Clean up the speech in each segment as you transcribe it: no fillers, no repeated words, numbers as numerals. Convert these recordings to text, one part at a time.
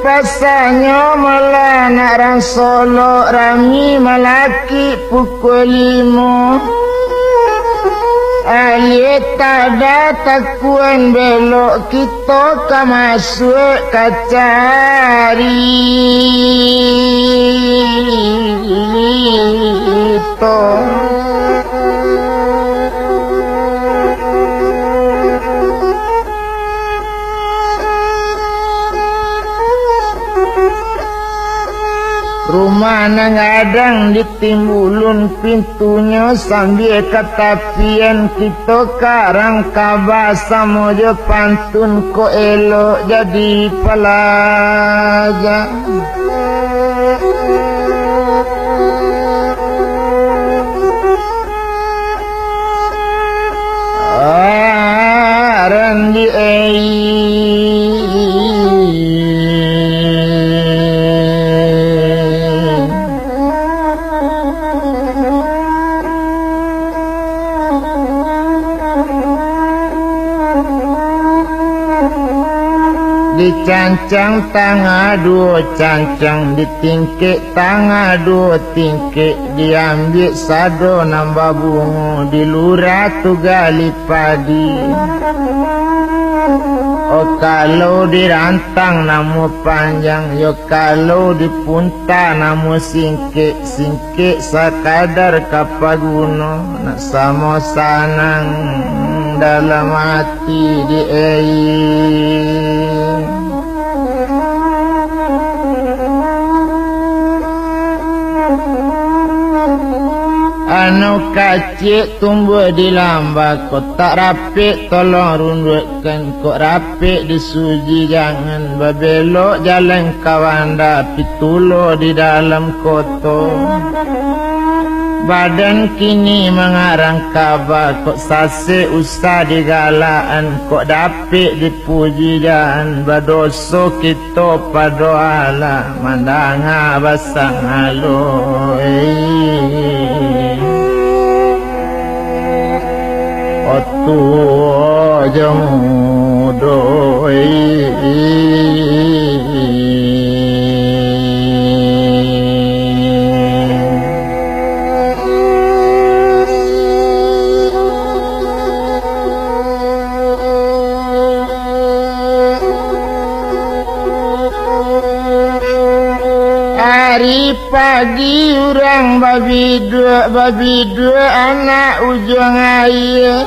pasanya malah nak rang Solo rami malaki pukul 5. Alit tada takuan belok kita ka masuk kacari itu. Rumah nang adang ditimbulun pintunya sambil ketapian kita karang kabasa mojo pantun ko elok jadi pelaga. Rendi dicancang tangga dua cancang ditingkik tangga dua tingkik diambil sado nambah bunga dilurah tu gali padi. Oh kalau dirantang namu panjang yo kalau dipunta namu singkik singkik sakadar kapaguna nak sama sanang dalam hati di anu kacik tumbuh di lambak kok tak rapik tolong rundukkan kok rapik disuji jangan babelok jalan kawanda pitulo di dalam koto. Badan kini mengarang kabar kok sase usah digalaan kok dapik dipuji dan badoso kita padoala mandanga basang aloi otu jemudoi. Hari pagi orang babi dua anak ujung air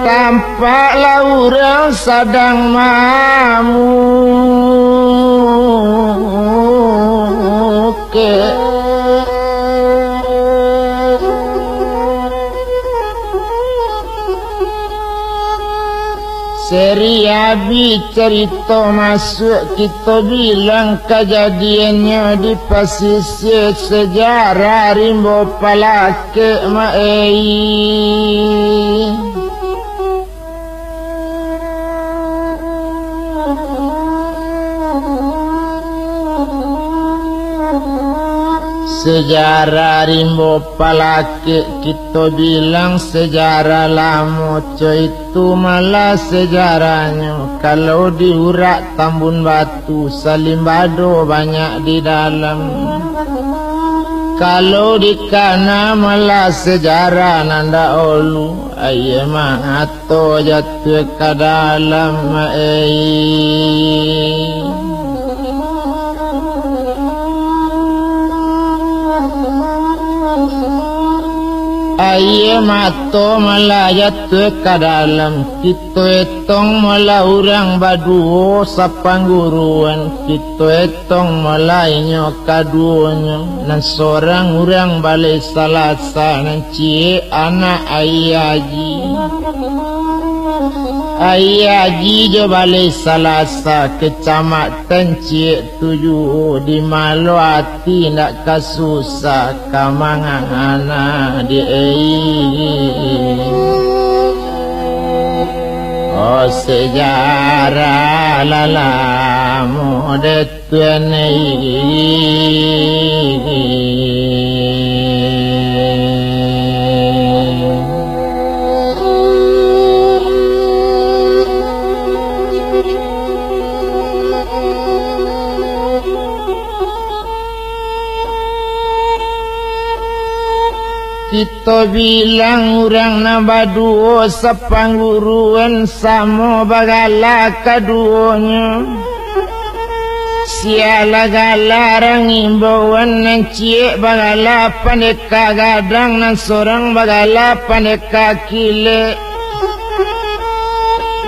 tampaklah orang sedang mamuk. Seri abi cerita masuk kita bilang kejadiannya di pesisir sejarah rimbo palake maei. Sejarah rimbo palake kita bilang sejarah lama itu malah sejarahnya kalau diurak tambun batu salimbado banyak di dalam. Kalau di kana malah sejarah nanda olu aye mah atau jatuh ke dalam aye mato malah jatuh ke dalam kita etong malah orang baduo sapangguruan kita etong malah inyo kaduonyo nan seorang orang balik salasa nan cie anak Ayah Haji jo balik salasa kecamatan Cik Tujuh di malu hati nak kasusah kamangan anak di oh sejarah lalamu detuan kita bilang urang na baduo sapangguruan samo bagala kaduonya siala galarang imbauan nan cie bagala paneka gadang nan sorang bagala paneka kile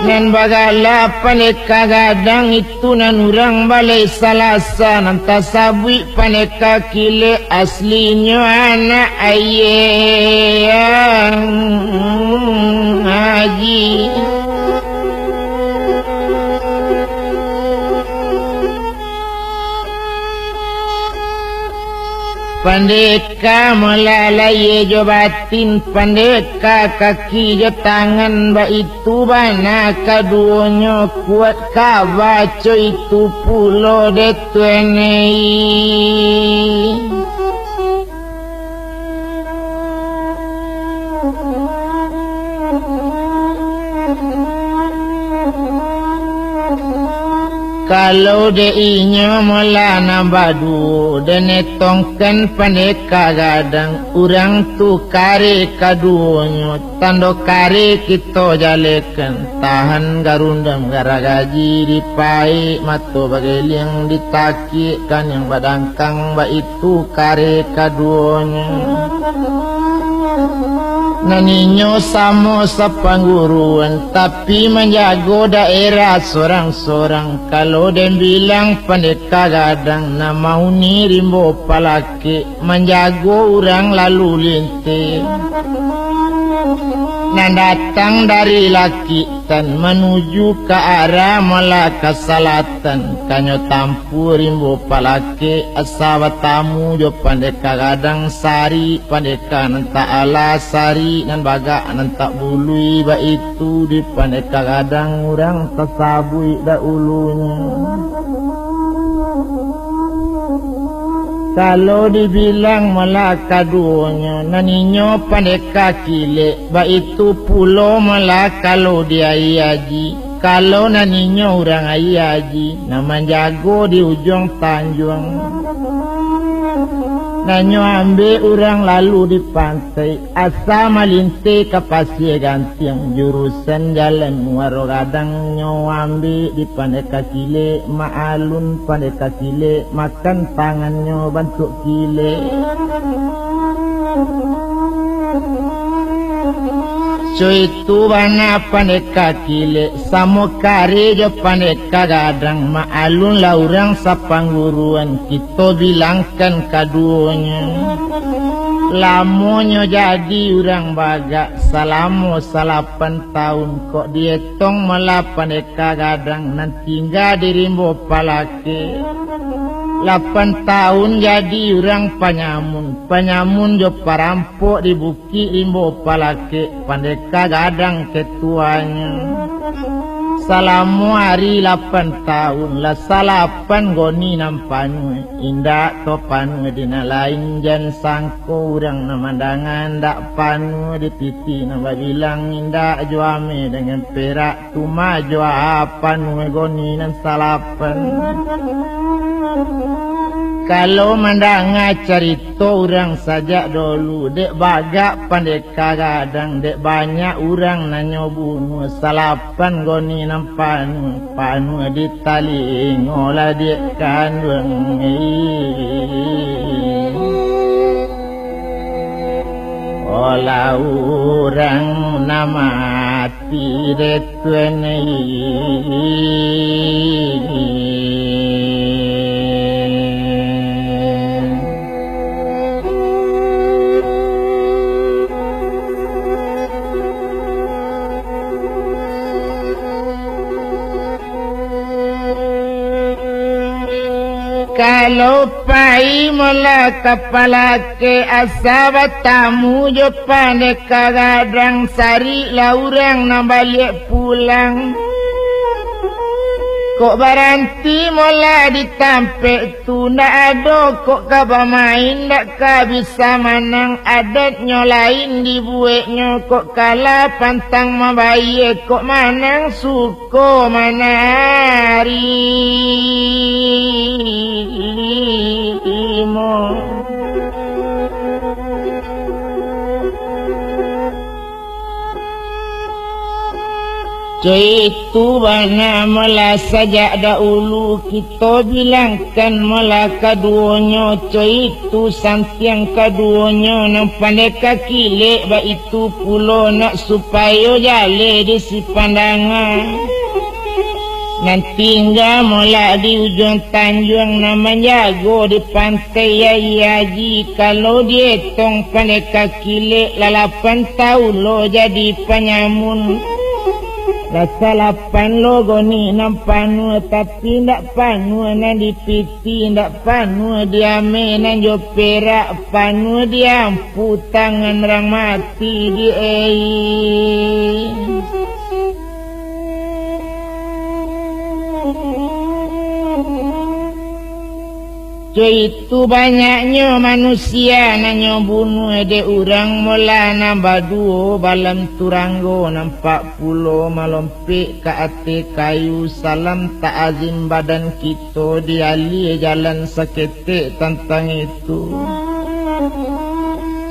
nan bagala paneka gadang itu nan urang balai salasa nan tasabui paneka kile aslinya anak ayang haji pandeka melalai jo batin pandeka kaki jo tangan ba itu bana kaduonyo kuat kabaco itu pulo detuenei kalau de inyo molana badu dene tongken paneka gadang urang tu kare kaduonyo tando kare kita jalekan tahan garundam garagaji dipai mato bageliang ditaki kan yang badangkang ba itu kare kaduonyo naninyo samo sa pangguruan tapi menjago daerah sorang-sorang kalau den bilang pandeka gadang na mau ni rimbo palaki menjago urang lalu lintir nan datang dari laki tan menuju ke arah Malaka Selatan kanyo tampu rimbo palaki asawa tamu jo pandeka gadang sari pandeka nanta ala sari nan baga nanta bului ba itu di pandeka gadang urang tasabui da ulunya kalau dibilang Malaka duonya naninyo pandeka kile ba itu pulau Malaka lo dia iaji kalau naninyo urang iaji nama jago di ujung tanjung nanyo ambil urang lalu di pantai asa malinte ke Pasir Gantiang jurusan jalan Muaro Gadang nyo ambil di pandeka kile maalun pandeka kile makan tangannya bentuk kile so itu bana pandeka kile samo kare jo pandeka gadang maalun laurang sapangguruan kita bilangkan kaduonya lamonyo jadi urang baga salamo 8 tahun kok dietong malah pandeka gadang nan tinggal di rimbo palake 8 tahun jadi urang panyamun jo parampok di Bukit Rimbo Palake pandeka gadang ketuanya salamu hari 8 tahun lah salapan goni nampanu indak to panu dina lain jan sangko urang namandangan dak panu di titi nama bilang indak juame dengan perak tuma jua panu goni nan salapan kalau mandanga cerita orang saja dulu dek bagak pandeka gadang dek banyak orang nanyo bunuh salapan goni nampan panu di tali ngolah dek kandung olah orang namati detuenei kalau pai mula kepala ke asaba tamu jo pandeka gadang sari laurang na balik pulang kok baranti mula ditampe tu ndak ada kok kaba main ndak ka bisa manang adatnya lain dibuatnya kok kala pantang mabaye kok manang suko manari Cuy itu bana mula sajak dahulu kita bilangkan mula kaduanya. Cuy itu santiang kaduanya nang pandai kaki lek ba itu pulo nak supaya jale di si pandangan. Nanti enggak mula di ujung tanjung nama jago di pantai Yayi. Kalau dia tong pandai kaki lek lalapan tahun lo jadi penyamun. Rasa lapan logo ni nampanu tapi ndak panu nan dipiti ndak panu dia menan jo perak panu dia ampu tangan orang mati di Cuy itu banyaknya manusia nanyo bunuh de urang mula nambah duo balam turanggo nampak pulo malompik ke ate kayu salam tak azim badan kita diali jalan seketik tentang itu.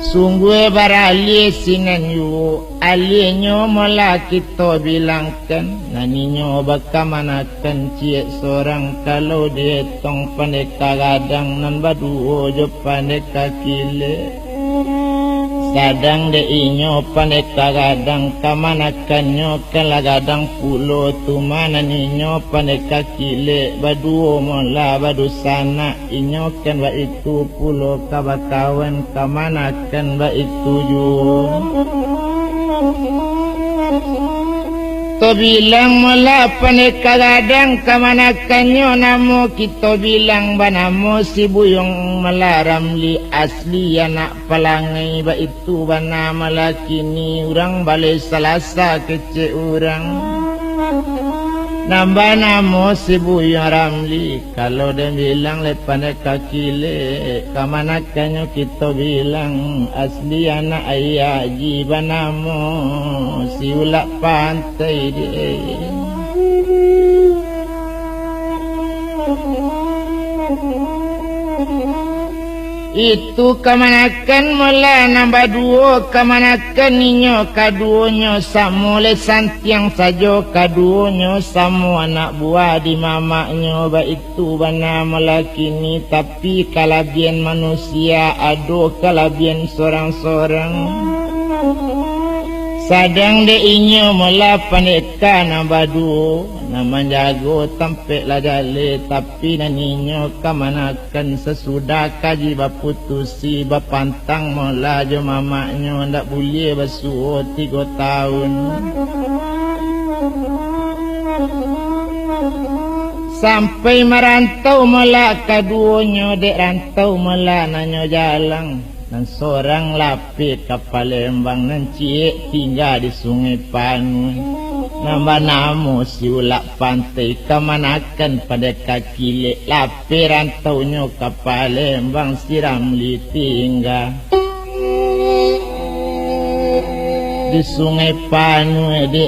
Sungguh barali sinan yu alinyo mula kita bilangkan naninyo bakamanakan ciek seorang kalau dia tong pandai kadang nan baduo jo pandai kakile sadang de inyo pandai kadang kamanakannya kalagadang pulo tu mana ninyo pandai kakile baduo mula badu sana inyo kan ba itu pulo kabakawan kamanakan ba itu ju to bilang mula pandai kadang kamanakannya namo kita bilang ba namo si buyong malaram li asli anak pelangai ba itu ba nama laki ni urang balai salasa kece urang nambah namo si buyong ramli kalau dia bilang le pandai kaki le kamanakannya kita bilang asli anak ayah jiba namo si ulak pantai dia itu kamanakan mula nambah duo kamanakan ninyo kaduonyo samule santiang sajo kaduonyo samu anak buah di mamaknyo ba itu bana laki ni tapi kalabian manusia ado kalabian sorang-sorang sadang de inyo mula paneka nambah duo nama jago tampek lah jale tapi naninyo kamanakan sesudah kaji baputusi bapantang mula jo mamaknyo ndak boleh basuh 3 tahun sampai merantau mula kaduonyo dek rantau mula nanyo jalang dan seorang lapik kapal Lembang nan ciek tinggal di Sungai Panui nama namo si ulak pantai kamanakan pada kaki lek lapik rantaunya kapal Lembang siram li tinggal di Sungai Panui di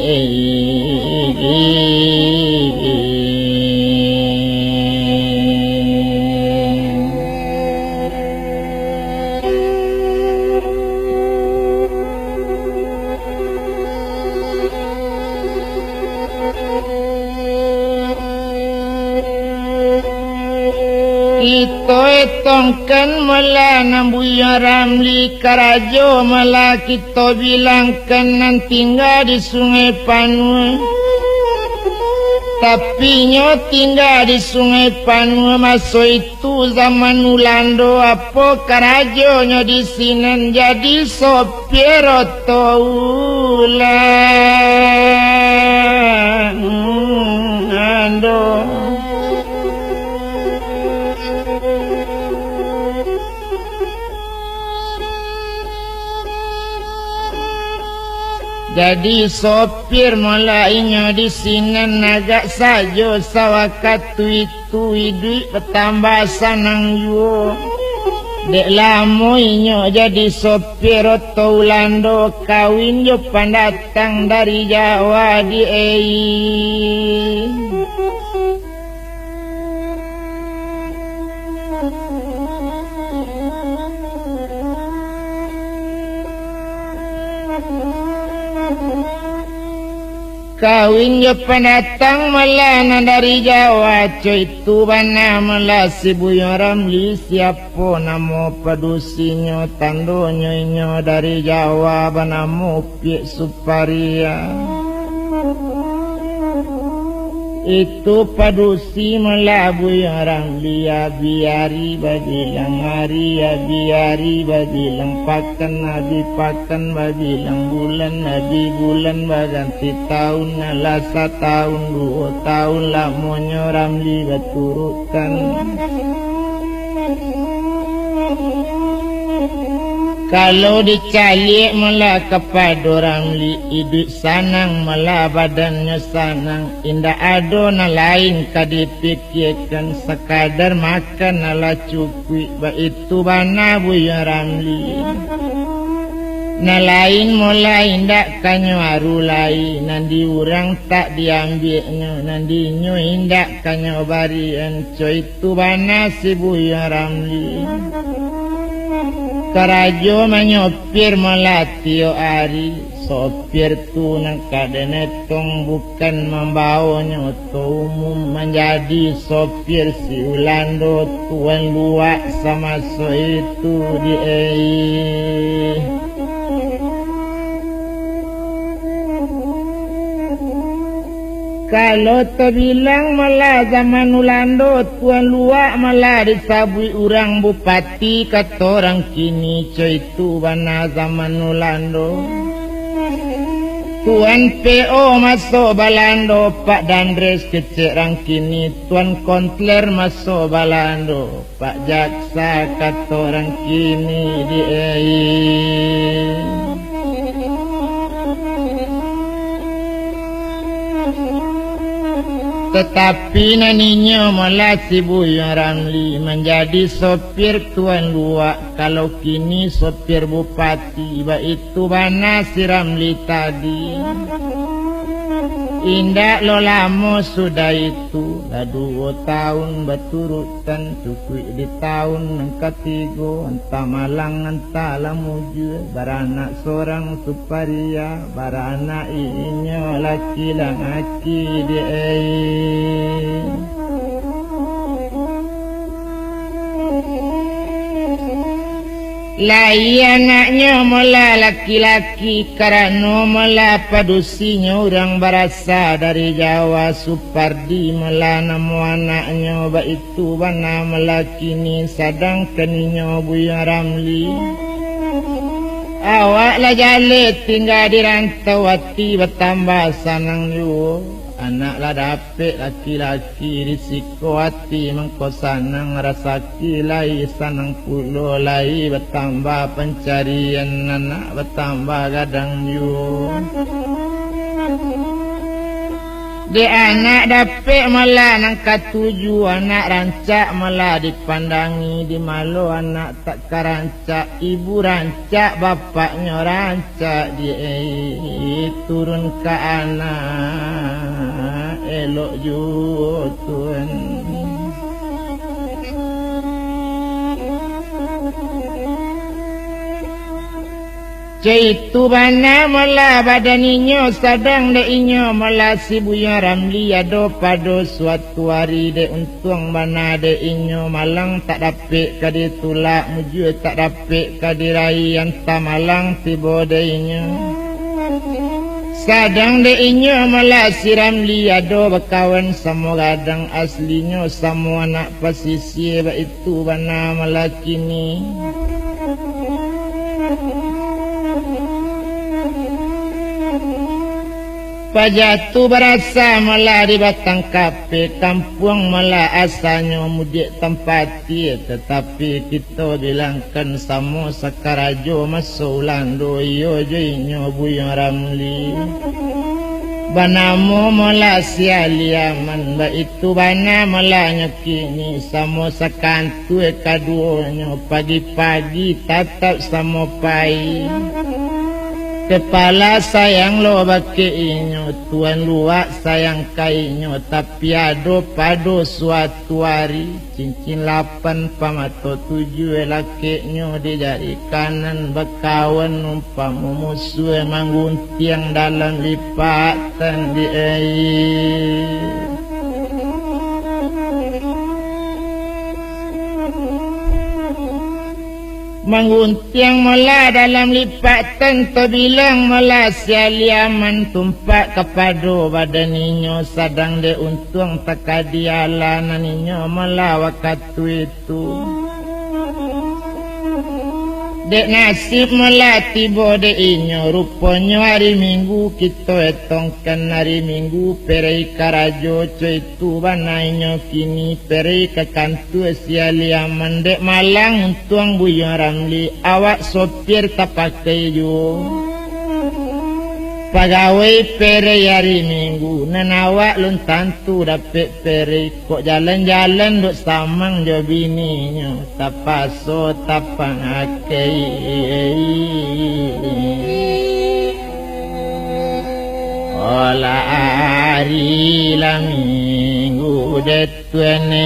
Ito etongkan mula nambuya ramli karajo mula kita bilangkan nan tinggal di Sungai Panui tapi nyo tinggal di Sungai Panui masa itu zaman Ulando apa karajo nyo di sini jadi sopir otoulan ando jadi sopir mulainya di sini nagak sajo sawakat itu duit bertambah sanang yo dek lamuinyo jadi sopir otolando kawin yo pendatang dari Jawa di Kawin jo pendatang melana dari Jawa, coy itu bana mela si Buya Ramli, siapa namo padusinyo tandonyo inyo dari Jawa banamo Piek Suparia. Itu padusi mela Buya Ramli, ya biari babilang hari, ya biari babilang pakan, nabi pakan babilang bulan, nabi bulan baganti tahun, nalasa tahun 2 tahun lamonyo Ramli baturutan. Kalau dicalik mula kepada Ramli, hidup sanang mula badannya sanang, indah ado na lain kadipikirkan, sekadar makan ala cukup, itu bana Buya Ramli. Na lain mula indah kanyo arulai, nandi orang tak diambilnya, nandi nyo indah kanyo barian, coy itu bana si Buya Ramli. Karajo menyopir melatio ari, sopir tu nang kadenetong bukan membawanya to umum, menjadi sopir si Ulando tuan luak sama so itu di Kalau terbilang malah zaman Ulando tuan luak malah disabui orang bupati, kata orang kini coy itu bana zaman Ulando. Tuan PO masuk Balando, Pak Dandres kecik orang kini, tuan kontler masuk Balando, Pak Jaksa kata orang kini di Tetapi naninya malah si Buya Ramli menjadi sopir tuan luak. Kalau kini sopir bupati, itu bana si Ramli tadi. Indah lo lama sudah itu, dah 2 tahun berturutan, cukup di tahun yang ketiga, entah malang entah lamuju, baranak seorang Suparia, baranak inyo laki lang aki di Lai anaknya mula laki-laki, karena mula padusinya orang berasa dari Jawa. Supardi mula nama anaknya, itu bana mula kini sadang keninya Buya Ramli. Awaklah jale tinggal di Rantawati, bertambah sanang yu. Anaklah dapet laki-laki risiko hati, mengko sanang rasaki lai sanang pulo lai, bertambah pencarian anak, bertambah gadang yu. Di anak dapet malah nang katuju, anak rancak malah dipandangi, di malu anak tak karancak, ibu rancak bapaknya rancak, dia turun ke anak elok jutun. Itu bana mula badaninyo sadang de inyo mula si Buya Ramli, ado pada suatu hari de untung bana de inyo malang tak dapet kadi tulak muju, tak dapet kadi rai anta malang tiba de inyo. Sadang de inyo mula si Ramli, ado berkawan sama gadang aslinya sama anak pesisir, itu bana mula kini. Pajatu berasa mula di batang kape, kampung mula asalnya mudik tempati, tetapi kita bilangkan sama Sakarajo masuk Ulando, iyo joinyo Buya Ramli. Banamu mula sialiaman, itu bana mula nyokini sama sakantu kaduonyo, pagi-pagi tatap sama pai. Kepala sayang lo bake inyo, tuan luak sayang kainyo, tapi ado pado suatu hari, cincin 8 pamato 7 lakeknyo di jari kanan bekawan numpang musuh mangguntiang dalam lipatan di air. Mangguntiang mula dalam lipatan terbilang mula sialiaman tumpak kepada badan ninyo sadang de untung takadialan ninyo mula waktu itu. Dek nasib mula tiba de inyo rupanya hari minggu kita etongkan hari minggu perei karajo itu banainya kini perei ke kantor sialiaman dek malang untung buyong ramli awak sopir tak pakai jo pegawai perei hari minggu nan awak lun tantu dapet perei kok jalan-jalan duk samang jo bininya tak paso tak pangakai ola hari la minggu detuene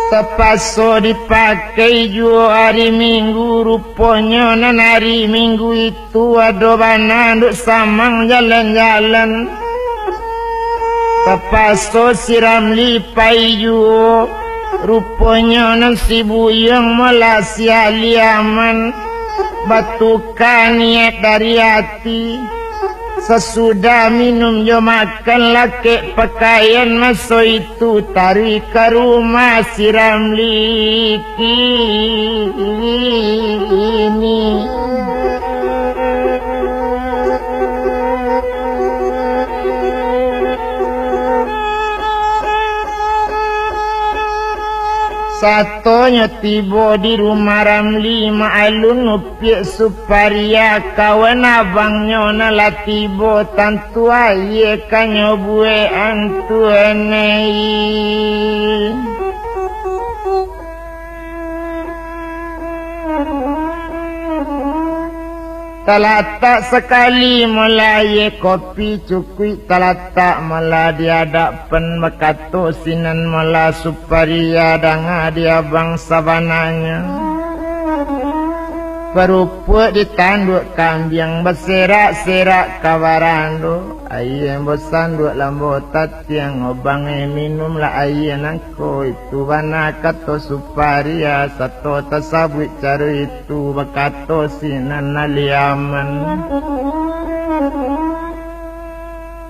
terpaso dipakai jua hari minggu rupanya nan hari minggu itu ada bana duk samang jalan-jalan terpaso siram lipai jua rupanya nan si buyang malasia liaman batukan niat dari hati. Sesudah minum jo makan laki pakaian masa itu tarik ke rumah siram liki ini. Satunya tiba di rumah Ramli ma'alun nupiak suparia kawan abangnya nala tiba tantu aye kanyo bue antu enei. Talatak sekali mulai kopi cukui talatak malah dihadapan bakato sinan malah suparia danga dia bangsa bananya. Perupuk ditanduk kambing berserak-serak kawarando. Ayah bosan duk lambotat yang obange minum lah ayah nangko itu bana kato suparia sato tasabut cara itu bakato sinan naliaman.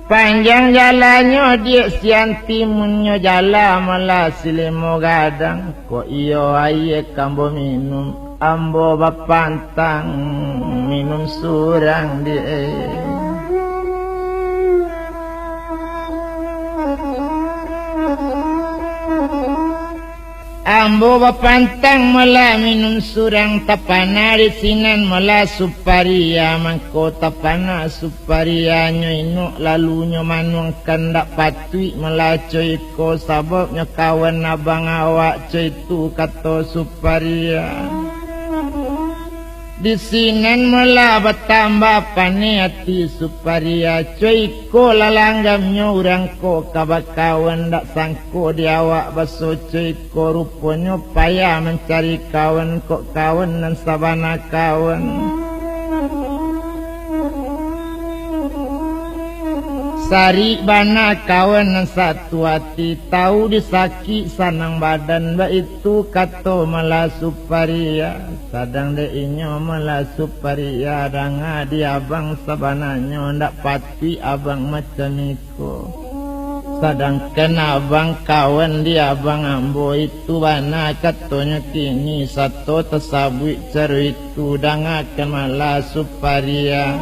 Panjang jalannya dia siang timunnya jala malah silimo gadang kok iyo ayah kambo minum ambo bapantang minum surang dia. Ambo bapantang malah minum surang tapana di sinan malah suparia mangko tapana suparianyo ino lalunya manuang kandak patui malah coy ko sababnya kawan abang awak coy tu kato suparia. Di sinan malah bertambah pani hati suparia coy ko lalanggamnya orang ko kabakawan dak sangko di awak baso coy ko rupanya payah mencari kawan kok kawan dan sabana kawan. Sari bana kawan dan satu hati tahu disaki sanang badan ba itu kato malah suparia sadang de inyo malah suparia danga di abang sabananyo ndak pati abang macam iko sadangkan abang kawan di abang ambo itu bana katonya kini satu tersabut ceru itu danga kan malah suparia.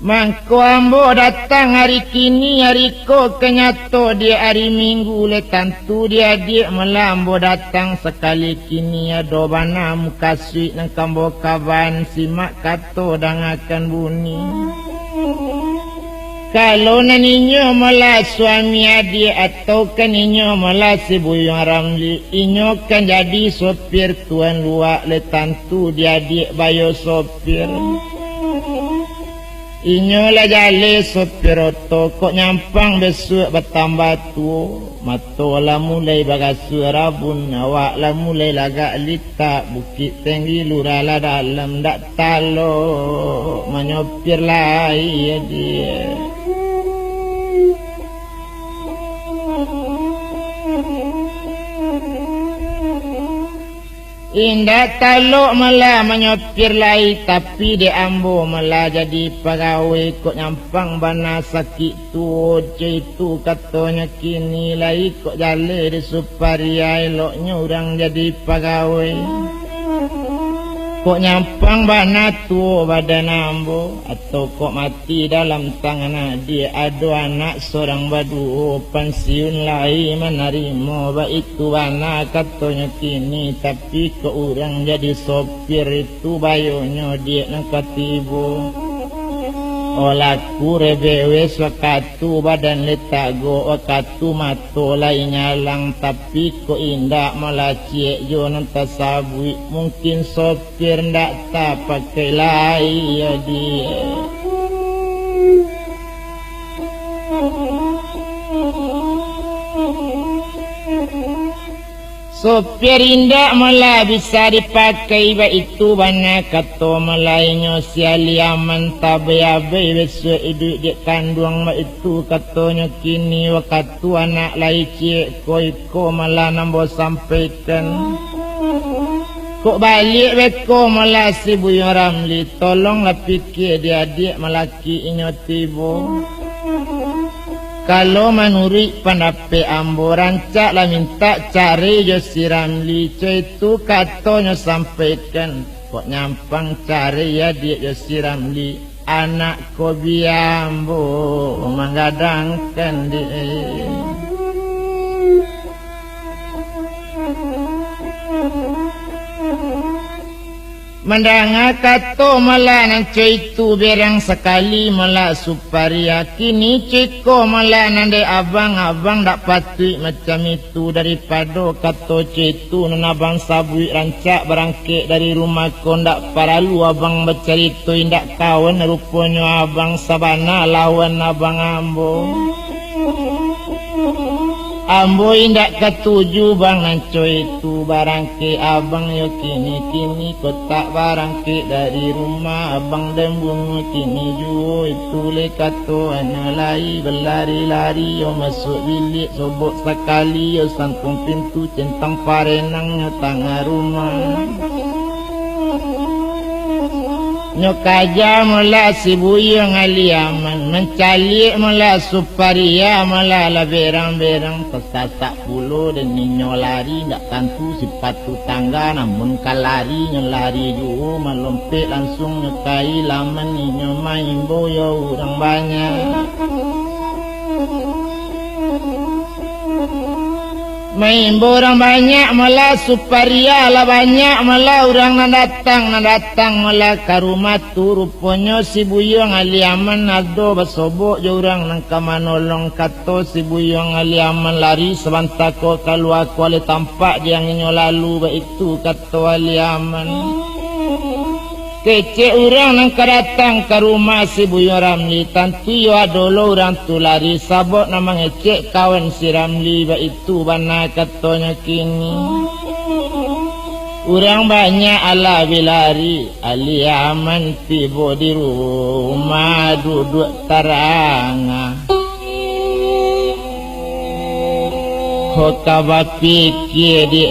Mangko ambo datang hari kini, hari ko kenyato dia hari minggu le tentu dia adik melambo datang sekali kini ado bana muka suik nang kambo kawan simak kato dangakan bunyi. Kalau naninyo malah suami adik atau kan inyo malah si Buyung Ramli, inyo kan jadi sopir tuan luak le tentu dia adik bayo sopir. Inyo lah jale sopir oto kok nyampang besuk bertambah tu mato lah mulai bagasu rabun awak lah mulai lagak litak bukit tinggi lurala dalam dak talo menyopir lah iya dia. Indah taluk malah menyopir lai tapi dia ambo malah jadi pegawai kok nyampang bana sakit tu itu katanya kini lai kok jale di suparia eloknya orang jadi pegawai kok nyampang bana tu badan ambo atau kok mati dalam tangan dia ada anak seorang badu pensiun lai menerima baik itu bana katanya kini tapi kok orang jadi sopir itu bayonya dia nak katibu olaku rebewe wakatu badan letak go wakatu mato lain nyalang tapi kok indah malah cie jo nanti sabui mungkin sopir ndak tak pakai lai ya dia. Sopir indah malah bisa dipakai baik itu banyak kata malainya siali aman tabe-abe besok hidup dia kandung baik itu katanya kini waktu anak lai cik ko malah nambo sampaikan kok balik beko malah si Buyung Ramli tolonglah fikir dia adik malaki inyo tibo. Kalau menurut pendapat ambo rancak lah minta cari jo si Ramli itu katanya sampaikan kok nyampang cari ya dia jo si Ramli anak ko biambo menggadangkan dia. Mendengar kata malah nan itu berang sekali malah suparia kini ciko malah nande abang-abang dak patut macam itu daripada kata itu nan abang sabui rancak berangkit dari rumah kondak paralu abang bercerita indak kawan rupanya abang sabana lawan abang ambo. Ambo indak ketuju bang nanco itu barangke abang yo kini kotak barangke dari rumah abang dan bunga kini juo itu le kato analai berlari-lari yo masuk bilik sobok sekali yo sangkung pintu centang parenang tangga rumah. Nyokaja mula si Buyung aliaman mencalik mula suparia mula la berang-berang tersasak puluh dan ninyo lari ndak tentu sipatu tangga namun kalari nyelari jauh melompet langsung nyokai laman ninyo main boyo orang banyak. Main borang banyak malah suparia lah banyak malah orang nak datang malah ke rumah tu rupanya si Buyung aliaman ado bersobok je orang nang kamanolong kato si Buyung aliaman lari sebentar ko keluar ko le tampak dia nginyo lalu baik itu kato aliaman. Kecek orang nang kedatang ke rumah si Buyung Ramli tentu yo adolo orang tu lari sabok nama ngecek kawan si Ramli ba itu bana katanya kini orang banyak ala bilari ali aman tibo di rumah duduk taranga hoka ba pikir di